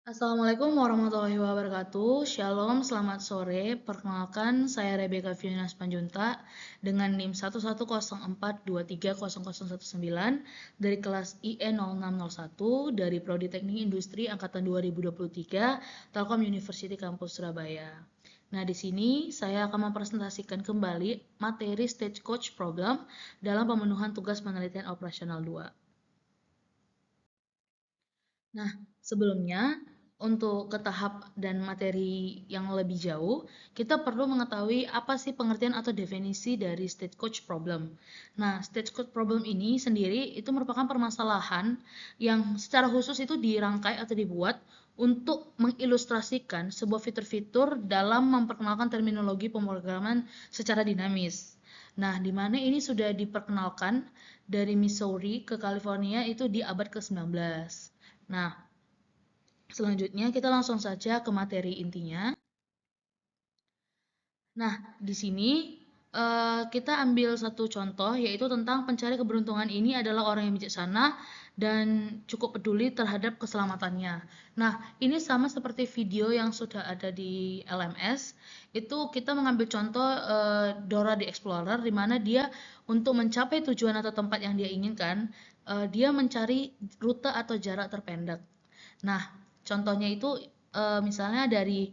Assalamualaikum warahmatullahi wabarakatuh. Shalom, selamat sore. Perkenalkan, saya Rebecca Fiona Panjunta dengan NIM 11042300019 dari kelas IE0601 dari Prodi Teknik Industri angkatan 2023 Telkom University Kampus Surabaya. Nah, di sini saya akan mempresentasikan kembali materi Stagecoach Problem dalam pemenuhan tugas penelitian operasional 2. Nah, sebelumnya untuk ke tahap dan materi yang lebih jauh, kita perlu mengetahui apa sih pengertian atau definisi dari stagecoach problem. Nah, stagecoach problem ini sendiri itu merupakan permasalahan yang secara khusus itu dirangkai atau dibuat untuk mengilustrasikan sebuah fitur-fitur dalam memperkenalkan terminologi pemrograman secara dinamis. Nah, di mana ini sudah diperkenalkan dari Missouri ke California itu di abad ke-19. Nah, selanjutnya kita langsung saja ke materi intinya. Nah, di sini kita ambil satu contoh, yaitu tentang pencari keberuntungan ini adalah orang yang bijaksana dan cukup peduli terhadap keselamatannya. Nah, ini sama seperti video yang sudah ada di LMS. Itu kita mengambil contoh Dora the Explorer, di mana dia untuk mencapai tujuan atau tempat yang dia inginkan, dia mencari rute atau jarak terpendek. Nah, contohnya itu misalnya dari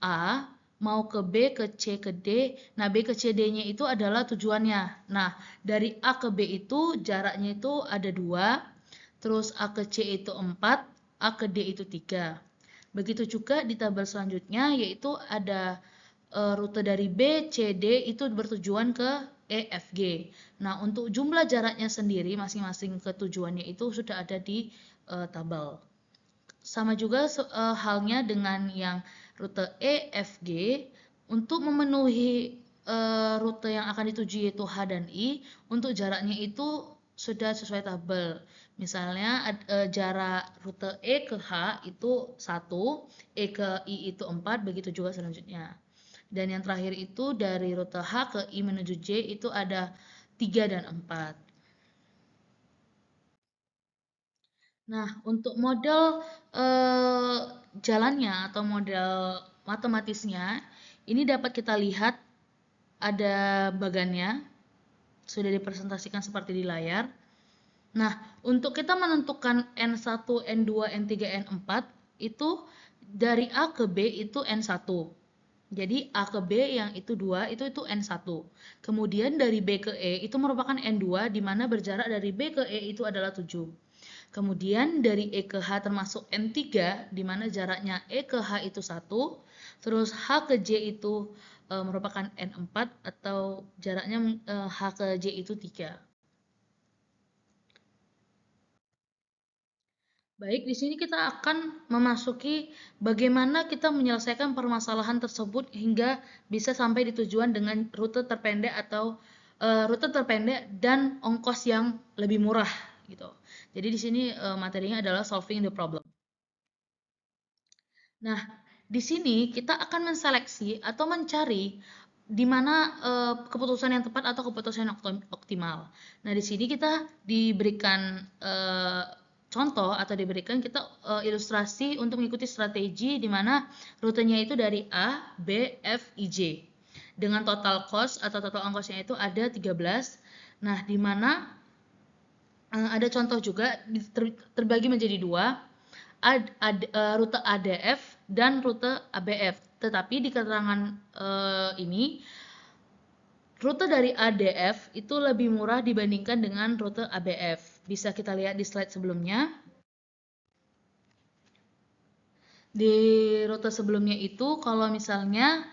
A mau ke B, ke C, ke D. Nah, B ke C, D-nya itu adalah tujuannya. Nah, dari A ke B itu jaraknya itu ada 2, terus A ke C itu 4, A ke D itu 3. Begitu juga di tabel selanjutnya, yaitu ada rute dari B, C, D itu bertujuan ke E, F, G. Nah, untuk jumlah jaraknya sendiri masing-masing ke tujuannya itu sudah ada di tabel. Sama juga halnya dengan yang rute E, F, G, untuk memenuhi rute yang akan dituju yaitu H dan I, untuk jaraknya itu sudah sesuai tabel. Misalnya jarak rute E ke H itu 1, E ke I itu 4, begitu juga selanjutnya. Dan yang terakhir itu dari rute H ke I menuju J itu ada 3 dan 4. Nah, untuk model jalannya atau model matematisnya, ini dapat kita lihat ada bagannya, sudah dipresentasikan seperti di layar. Nah, untuk kita menentukan N1, N2, N3, N4, itu dari A ke B itu N1. Jadi A ke B yang itu 2, itu N1. Kemudian dari B ke E itu merupakan N2, di mana berjarak dari B ke E itu adalah 7. Kemudian dari E ke H termasuk N3, di mana jaraknya E ke H itu 1, terus H ke J itu merupakan N4 atau jaraknya H ke J itu 3. Baik, di sini kita akan memasuki bagaimana kita menyelesaikan permasalahan tersebut hingga bisa sampai di tujuan dengan rute terpendek atau rute terpendek dan ongkos yang lebih murah gitu. Jadi di sini materinya adalah solving the problem. Nah, di sini kita akan menseleksi atau mencari di mana keputusan yang tepat atau keputusan yang optimal. Nah, di sini kita diberikan contoh atau diberikan kita ilustrasi untuk mengikuti strategi di mana rutenya itu dari A, B, F, I, J. Dengan total cost atau total ongkosnya itu ada 13. Nah, di mana ada contoh juga terbagi menjadi 2, rute ADF dan rute ABF. Tetapi di keterangan ini, rute dari ADF itu lebih murah dibandingkan dengan rute ABF. Bisa kita lihat di slide sebelumnya. Di rute sebelumnya itu kalau misalnya,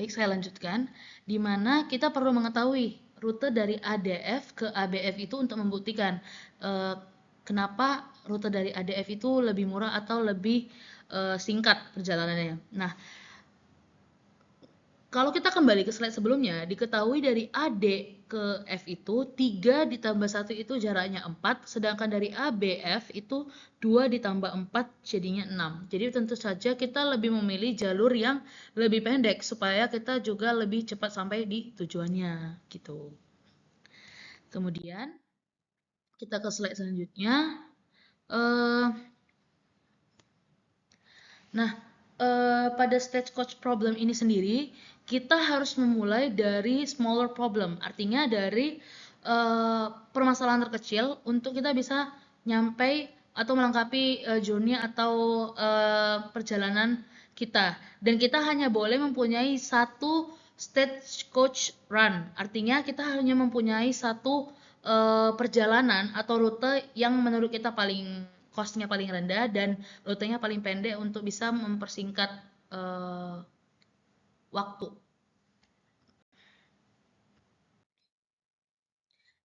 baik saya lanjutkan, di mana kita perlu mengetahui rute dari ADF ke ABF itu untuk membuktikan kenapa rute dari ADF itu lebih murah atau lebih singkat perjalanannya. Nah, kalau kita kembali ke slide sebelumnya, diketahui dari AD ke F itu 3 ditambah 1 itu jaraknya 4, sedangkan dari ABF itu 2 ditambah 4 jadinya 6. Jadi tentu saja kita lebih memilih jalur yang lebih pendek supaya kita juga lebih cepat sampai di tujuannya gitu. Kemudian kita ke slide selanjutnya. Nah, pada stage coach problem ini sendiri, kita harus memulai dari smaller problem. Artinya dari permasalahan terkecil untuk kita bisa nyampe atau melengkapi journey atau perjalanan kita. Dan kita hanya boleh mempunyai satu stage coach run. Artinya kita hanya mempunyai satu perjalanan atau rute yang menurut kita paling costnya paling rendah dan rutenya paling pendek untuk bisa mempersingkat waktu.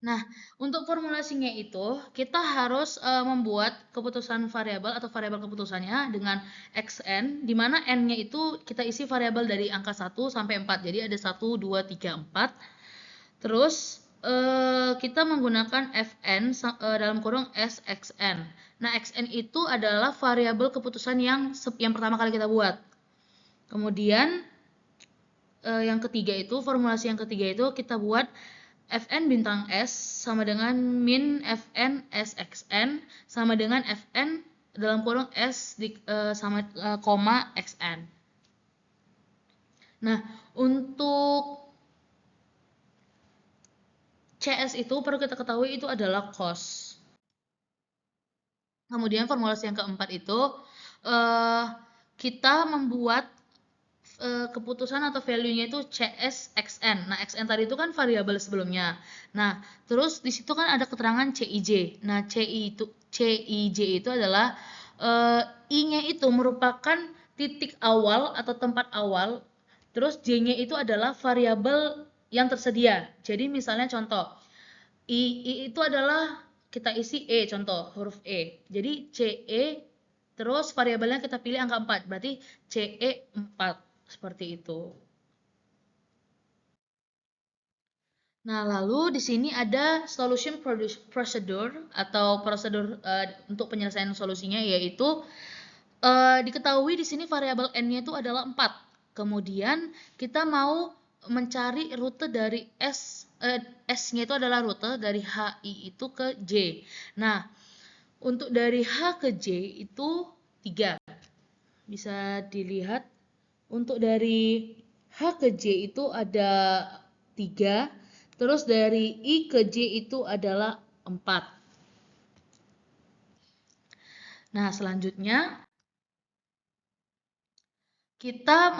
Nah, untuk formulasinya itu kita harus membuat keputusan variabel atau variabel keputusannya dengan xn, di mana n-nya itu kita isi variabel dari angka 1 sampai 4. Jadi ada 1, 2, 3, 4. Terus kita menggunakan fn dalam kurung sxn. Nah, xn itu adalah variabel keputusan yang pertama kali kita buat. Kemudian yang ketiga itu, formulasi yang ketiga itu kita buat fn bintang s sama dengan min fn sxn sama dengan fn dalam kurung s sama koma xn. Nah, untuk cs itu perlu kita ketahui itu adalah cost. Kemudian formulasi yang keempat itu kita membuat keputusan atau value-nya itu CSXN. Nah, XN tadi itu kan variabel sebelumnya. Nah, terus di situ kan ada keterangan CIJ. Nah, CIJ itu adalah I-nya itu merupakan titik awal atau tempat awal. Terus J-nya itu adalah variabel yang tersedia. Jadi misalnya contoh, I itu adalah kita isi E, contoh huruf E. Jadi CE terus variabelnya kita pilih angka 4. Berarti CE 4. Seperti itu. Nah, lalu di sini ada solution procedure atau prosedur untuk penyelesaian solusinya, yaitu diketahui di sini variabel n-nya itu adalah 4. Kemudian kita mau mencari rute dari S-nya itu adalah rute dari HI itu ke J. Nah, untuk dari H ke J itu 3. Bisa dilihat untuk dari H ke J itu ada 3, terus dari I ke J itu adalah 4. Nah, selanjutnya kita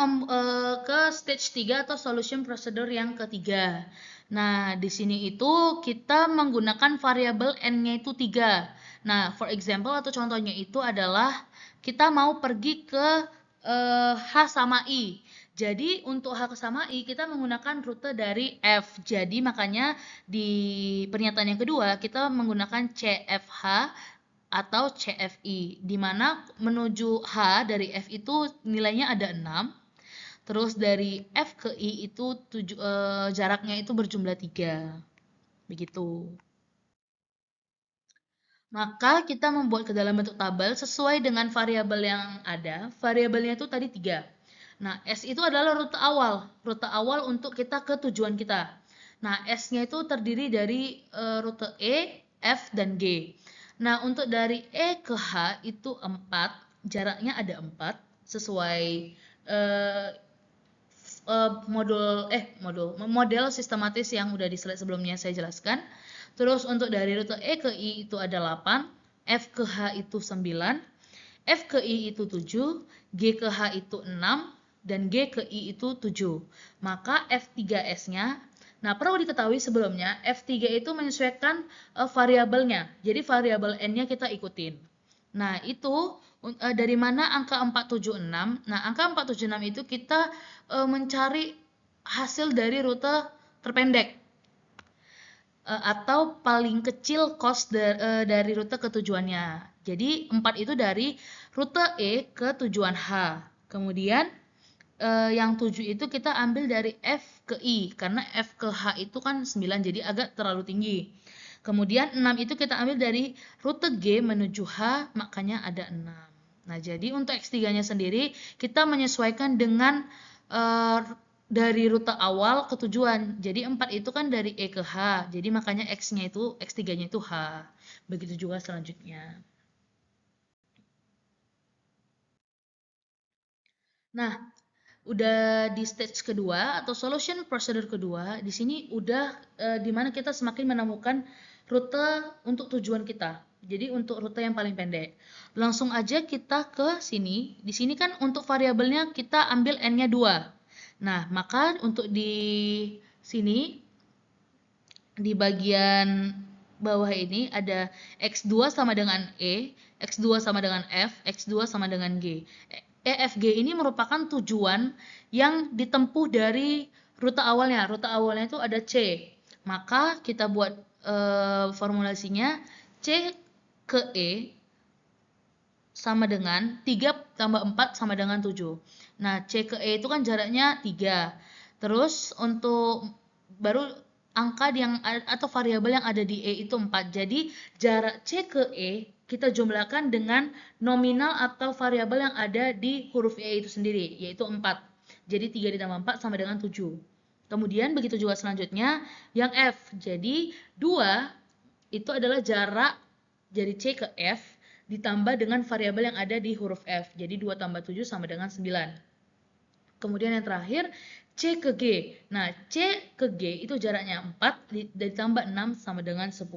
ke stage 3 atau solution procedure yang ketiga. Nah, di sini itu kita menggunakan variabel n-nya itu 3. Nah, for example atau contohnya itu adalah kita mau pergi ke H sama I. Jadi untuk H sama I kita menggunakan rute dari F. Jadi makanya di pernyataan yang kedua kita menggunakan CFH atau CFI, di mana menuju H dari F itu nilainya ada 6. Terus dari F ke I itu jaraknya itu berjumlah 3. Begitu. Maka kita membuat ke dalam bentuk tabel sesuai dengan variabel yang ada. Variabelnya itu tadi 3. Nah, S itu adalah rute awal. Rute awal untuk kita ke tujuan kita. Nah, S-nya itu terdiri dari rute E, F, dan G. Nah, untuk dari E ke H itu 4. Jaraknya ada 4 sesuai model sistematis yang udah di slide sebelumnya saya jelaskan. Terus untuk dari rute E ke I itu ada 8, F ke H itu 9, F ke I itu 7, G ke H itu 6, dan G ke I itu 7. Maka F3S-nya, nah perlu diketahui sebelumnya, F3 itu menyesuaikan variabelnya. Jadi variabel N-nya kita ikutin. Nah itu dari mana angka 476? Nah angka 476 itu kita mencari hasil dari rute terpendek atau paling kecil cost dari rute ke tujuannya. Jadi 4 itu dari rute E ke tujuan H. Kemudian yang 7 itu kita ambil dari F ke I karena F ke H itu kan 9 jadi agak terlalu tinggi. Kemudian 6 itu kita ambil dari rute G menuju H, makanya ada 6. Nah, jadi untuk X3-nya sendiri kita menyesuaikan dengan dari rute awal ke tujuan. Jadi 4 itu kan dari E ke H. Jadi makanya X-nya itu, X3-nya itu H. Begitu juga selanjutnya. Nah, udah di stage kedua atau solution procedure kedua, di sini udah di mana kita semakin menemukan rute untuk tujuan kita. Jadi untuk rute yang paling pendek. Langsung aja kita ke sini. Di sini kan untuk variabelnya kita ambil n-nya 2. Nah, maka untuk di sini di bagian bawah ini ada X2 sama dengan E, X2 sama dengan F, X2 sama dengan G. EFG ini merupakan tujuan yang ditempuh dari rute awalnya. Rute awalnya itu ada C. Maka kita buat formulasinya C ke E sama dengan 3 tambah 4 sama dengan 7. Nah, C ke E itu kan jaraknya 3. Terus untuk baru angka yang atau variabel yang ada di E itu 4. Jadi jarak C ke E kita jumlahkan dengan nominal atau variabel yang ada di huruf E itu sendiri, yaitu 4. Jadi 3 ditambah 4 sama dengan 7. Kemudian begitu juga selanjutnya yang F. Jadi 2 itu adalah jarak dari C ke F ditambah dengan variabel yang ada di huruf F. Jadi 2 tambah 7 sama dengan 9. Kemudian yang terakhir C ke G. Nah, C ke G itu jaraknya 4 ditambah 6 sama dengan 10.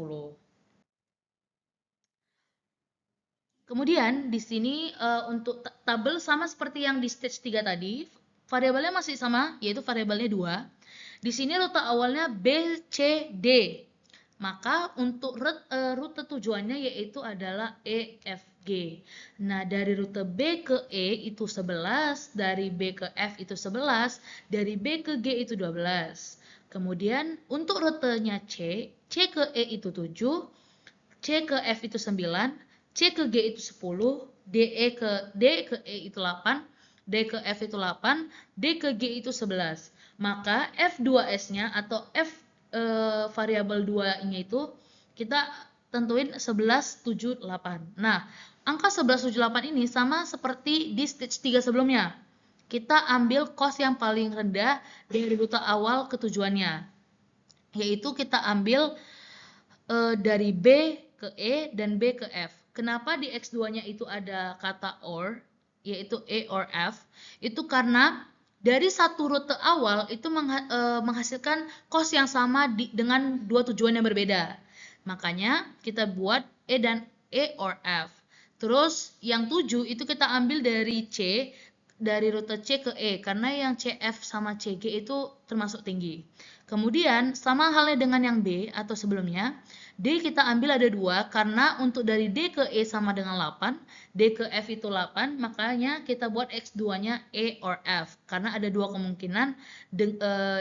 Kemudian di sini untuk tabel sama seperti yang di stage 3 tadi, variabelnya masih sama, yaitu variabelnya 2. Di sini rute awalnya B, C, D. Maka untuk rute tujuannya yaitu adalah E, F, G. Nah, dari rute B ke E itu 11, dari B ke F itu 11, dari B ke G itu 12. Kemudian untuk rutenya C, C ke E itu 7, C ke F itu 9, C ke G itu 10, D ke E itu 8, D ke F itu 8, D ke G itu 11. Maka F2S-nya atau F variabel 2-nya itu kita tentuin 11, 7, 8. Nah, angka 11, 7, 8 ini sama seperti di stage 3 sebelumnya. Kita ambil cost yang paling rendah dari rute awal ke tujuannya. Yaitu kita ambil dari B ke E dan B ke F. Kenapa di X2-nya itu ada kata OR, yaitu E or F? Itu karena dari satu rute awal itu menghasilkan cost yang sama dengan dua tujuan yang berbeda. Makanya kita buat E dan E or F. Terus yang 7 itu kita ambil dari C, dari rute C ke E, karena yang CF sama CG itu termasuk tinggi. Kemudian sama halnya dengan yang B atau sebelumnya, D kita ambil ada 2 karena untuk dari D ke E sama dengan 8, D ke F itu 8, makanya kita buat X2-nya E or F karena ada dua kemungkinan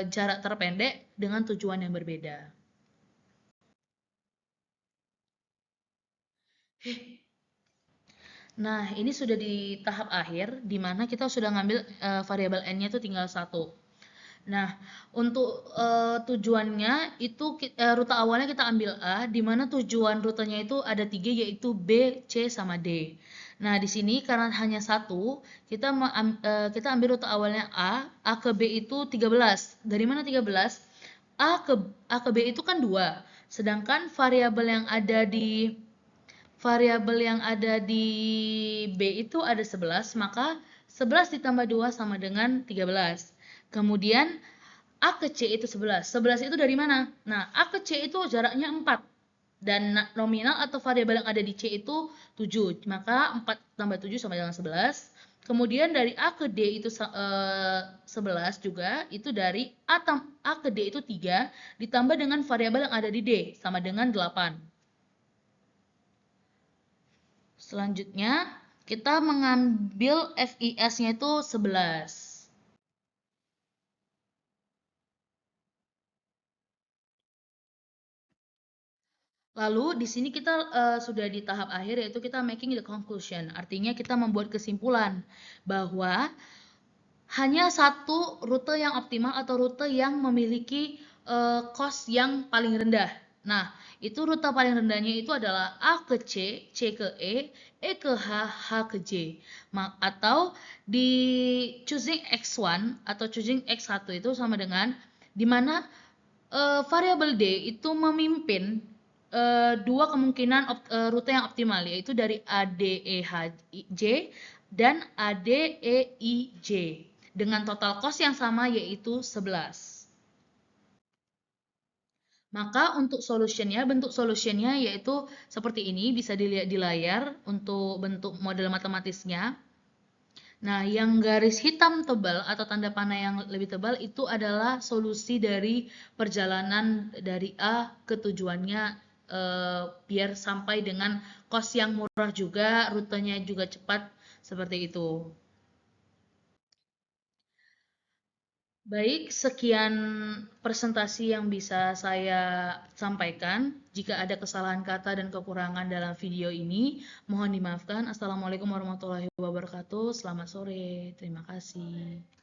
jarak terpendek dengan tujuan yang berbeda. Nah, ini sudah di tahap akhir di mana kita sudah ngambil variabel n-nya itu tinggal 1. Nah, untuk tujuannya itu rute awalnya kita ambil A, di mana tujuan rutenya itu ada 3 yaitu B, C, sama D. Nah, di sini karena hanya 1, kita ambil rute awalnya A ke B itu 13. Dari mana 13? A ke B itu kan 2. Sedangkan variabel yang ada di B itu ada 11, maka 11 ditambah 2 sama dengan 13. Kemudian A ke C itu 11. 11 itu dari mana? Nah, A ke C itu jaraknya 4. Dan nominal atau variabel yang ada di C itu 7. Maka 4 tambah 7 sama dengan 11. Kemudian dari A ke D itu 11 juga. Itu dari A ke D itu 3. Ditambah dengan variabel yang ada di D. Sama dengan 8. Selanjutnya, kita mengambil FIS-nya itu 11. Lalu di sini kita sudah di tahap akhir yaitu kita making the conclusion. Artinya kita membuat kesimpulan bahwa hanya satu rute yang optimal atau rute yang memiliki cost yang paling rendah. Nah, itu rute paling rendahnya itu adalah A ke C, C ke E ke H, H ke J. Atau di choosing X1 atau choosing X1 itu sama dengan di mana variabel D itu memimpin dua kemungkinan rute yang optimal yaitu dari A, D, E, H, J dan ADEIJ dengan total kos yang sama yaitu 11. Maka untuk solutionnya, bentuk solutionnya yaitu seperti ini, bisa dilihat di layar untuk bentuk model matematisnya. Nah, yang garis hitam tebal atau tanda panah yang lebih tebal itu adalah solusi dari perjalanan dari A ke tujuannya, biar sampai dengan kos yang murah juga, rutenya juga cepat, seperti itu. Baik, sekian presentasi yang bisa saya sampaikan. Jika ada kesalahan kata dan kekurangan dalam video ini, mohon dimaafkan. Assalamualaikum warahmatullahi wabarakatuh. Selamat sore. Terima kasih.